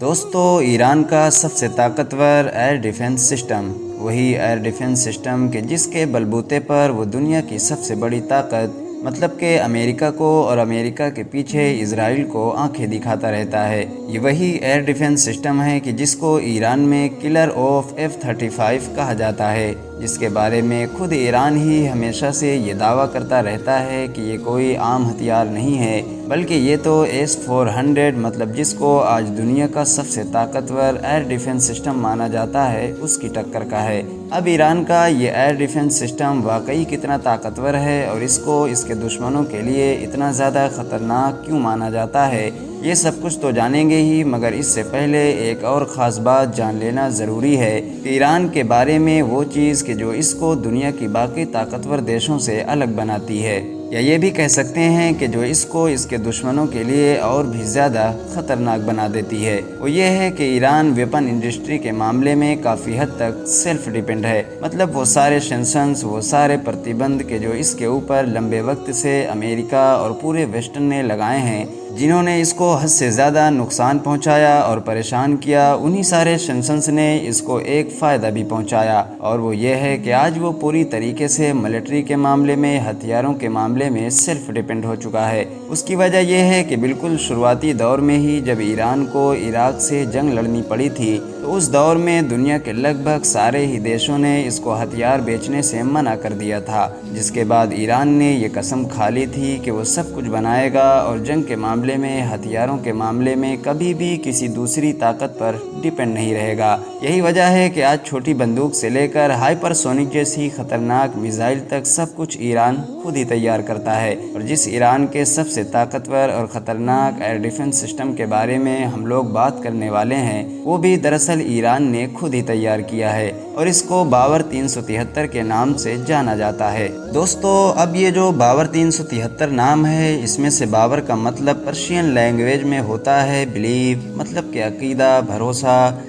دوستو، ایران کا سب سے طاقتور ایئر ڈیفنس سسٹم، وہی ایئر ڈیفنس سسٹم کہ جس کے بلبوتے پر وہ دنیا کی سب سے بڑی طاقت مطلب کہ امریکہ کو اور امریکہ کے پیچھے اسرائیل کو آنکھیں دکھاتا رہتا ہے۔ یہ وہی ایئر ڈیفنس سسٹم ہے کہ جس کو ایران میں کلر آف F-35 کہا جاتا ہے، جس کے بارے میں خود ایران ہی ہمیشہ سے یہ دعویٰ کرتا رہتا ہے کہ یہ کوئی عام ہتھیار نہیں ہے، بلکہ یہ تو S-400 مطلب جس کو آج دنیا کا سب سے طاقتور ایئر ڈیفنس سسٹم مانا جاتا ہے، اس کی ٹکر کا ہے۔ اب ایران کا یہ ایئر ڈیفنس سسٹم واقعی کتنا طاقتور ہے اور اس کو اس کے دشمنوں کے لیے اتنا زیادہ خطرناک کیوں مانا جاتا ہے، یہ سب کچھ تو جانیں گے ہی، مگر اس سے پہلے ایک اور خاص بات جان لینا ضروری ہے کہ ایران کے بارے میں وہ چیز کہ جو اس کو دنیا کی باقی طاقتور دیشوں سے الگ بناتی ہے، یا یہ بھی کہہ سکتے ہیں کہ جو اس کو اس کے دشمنوں کے لیے اور بھی زیادہ خطرناک بنا دیتی ہے، وہ یہ ہے کہ ایران ویپن انڈسٹری کے معاملے میں کافی حد تک سیلف ڈیپینڈ ہے۔ مطلب وہ سارے سینکشنز، وہ سارے پرتیبند کہ جو اس کے اوپر لمبے وقت سے امریکہ اور پورے ویسٹرن نے لگائے ہیں، جنہوں نے اس کو حد سے زیادہ نقصان پہنچایا اور پریشان کیا، انہی سارے سینکشنز نے اس کو ایک فائدہ بھی پہنچایا، اور وہ یہ ہے کہ آج وہ پوری طریقے سے ملٹری کے معاملے میں، ہتھیاروں کے معاملے میں سیلف ڈیپینڈ ہو چکا ہے۔ اس کی وجہ یہ ہے کہ بالکل شروعاتی دور میں ہی جب ایران کو عراق سے جنگ لڑنی پڑی تھی، تو اس دور میں دنیا کے لگ بھگ سارے ہی دیشوں نے اس کو ہتھیار بیچنے سے منع کر دیا تھا، جس کے بعد ایران نے یہ قسم کھا لی تھی کہ وہ سب کچھ بنائے گا اور جنگ کے معاملے میں، ہتھیاروں کے معاملے میں کبھی بھی کسی دوسری طاقت پر ڈیپینڈ نہیں رہے گا۔ یہی وجہ ہے کہ آج چھوٹی بندوق سے لے کر ہائپر سونک جیسی خطرناک میزائل تک سب کچھ ایران خود ہی تیار کرتا ہے، اور جس ایران کے سب سے طاقتور اور خطرناک ایئر ڈیفنس سسٹم کے بارے میں ہم لوگ بات کرنے والے ہیں، وہ بھی دراصل ایران نے خود ہی تیار کیا ہے، اور اس کو باور 373 کے نام سے جانا جاتا ہے۔ دوستو، اب یہ جو باور 373 نام ہے، اس میں سے باور کا مطلب پرشین لینگویج میں ہوتا ہے بلیو، مطلب کہ عقیدہ، بھروسہ،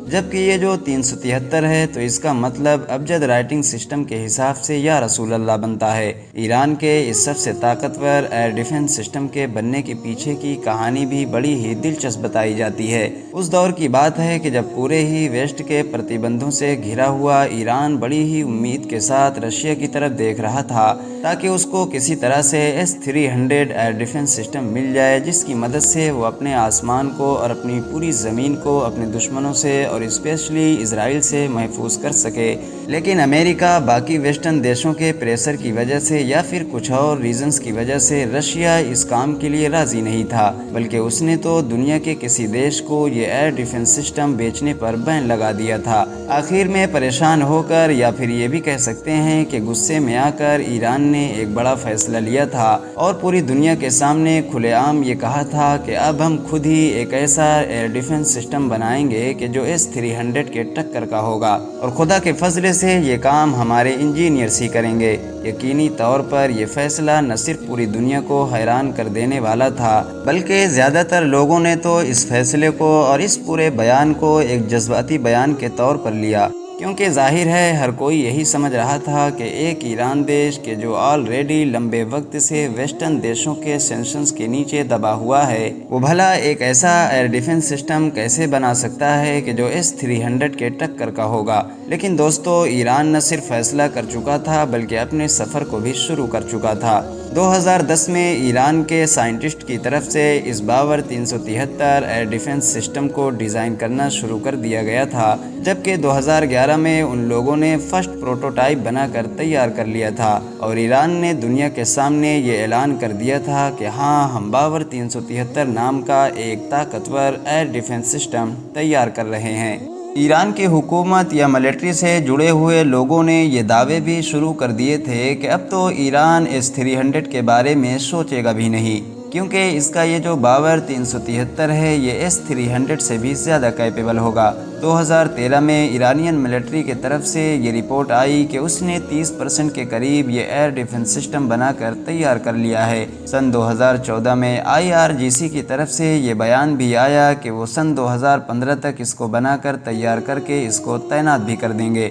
جبکہ یہ جو 373 ہے تو اس کا مطلب ابجد رائٹنگ سسٹم کے حساب سے یا رسول اللہ بنتا ہے۔ ایران کے اس سب سے طاقتور ایئر ڈیفنس سسٹم کے بننے کے پیچھے کی کہانی بھی بڑی ہی دلچسپ بتائی جاتی ہے۔ اس دور کی بات ہے کہ جب پورے ہی ویسٹ کے پرتیبندھوں سے گھرا ہوا ایران بڑی ہی امید کے ساتھ رشیا کی طرف دیکھ رہا تھا تاکہ اس کو کسی طرح سے S-300 ایئر ڈیفنس سسٹم مل جائے، جس کی مدد سے وہ اپنے آسمان کو اور اپنی پوری زمین کو اپنے دشمنوں سے اور اسپیشلی اسرائیل سے محفوظ کر سکے۔ لیکن امریکہ باقی ویسٹرن دیشوں کے پریشر کی وجہ سے یا پھر کچھ اور ریزنز کی وجہ سے رشیا اس کام کے لیے راضی نہیں تھا، بلکہ اس نے تو دنیا کے کسی دیش کو یہ ایئر ڈیفنس سسٹم بیچنے پر بین لگا دیا تھا۔ آخر میں پریشان ہو کر یا پھر یہ بھی کہہ سکتے ہیں کہ غصے میں آ کر ایران نے ایک بڑا فیصلہ لیا تھا اور پوری دنیا کے سامنے کھلے عام یہ کہا تھا کہ اب ہم خود ہی ایک ایسا ایئر ڈیفنس سسٹم بنائیں گے کہ جو S-300 کے ٹکر کا ہوگا، اور خدا کے فضل سے یہ کام ہمارے انجینئرز ہی کریں گے۔ یقینی طور پر یہ فیصلہ نہ صرف پوری دنیا کو حیران کر دینے والا تھا، بلکہ زیادہ تر لوگوں نے تو اس فیصلے کو اور اس پورے بیان کو ایک جذباتی بیان کے طور پر لیا، کیونکہ ظاہر ہے ہر کوئی یہی سمجھ رہا تھا کہ ایک ایران دیش کے جو آلریڈی لمبے وقت سے ویسٹرن دیشوں کے سینکشنز کے نیچے دبا ہوا ہے، وہ بھلا ایک ایسا ایئر ڈیفنس سسٹم کیسے بنا سکتا ہے کہ جو S-300 کے ٹکر کا ہوگا۔ لیکن دوستو، ایران نہ صرف فیصلہ کر چکا تھا بلکہ اپنے سفر کو بھی شروع کر چکا تھا۔ 2010 میں ایران کے سائنٹسٹ کی طرف سے اس باور 373 ایئر ڈیفنس سسٹم کو ڈیزائن کرنا شروع کر دیا گیا تھا، جبکہ 2011 میں ان لوگوں نے فرسٹ پروٹوٹائپ بنا کر تیار کر لیا تھا، اور ایران نے دنیا کے سامنے یہ اعلان کر دیا تھا کہ ہاں، ہم باور 373 نام کا ایک طاقتور ایئر ڈیفنس سسٹم تیار کر رہے ہیں۔ ایران کی حکومت یا ملٹری سے جڑے ہوئے لوگوں نے یہ دعوے بھی شروع کر دیے تھے کہ اب تو ایران S-300 کے بارے میں سوچے گا بھی نہیں، کیونکہ اس کا یہ جو باور 373 ہے یہ S-300 سے بھی زیادہ کیپیبل ہوگا۔ 2013 میں ایرانین ملٹری کی طرف سے یہ رپورٹ آئی کہ اس نے 30% کے قریب یہ ایئر ڈیفنس سسٹم بنا کر تیار کر لیا ہے۔ سن 2014 میں IRGC کی طرف سے یہ بیان بھی آیا کہ وہ سن 2015 تک اس کو بنا کر تیار کر کے اس کو تعینات بھی کر دیں گے۔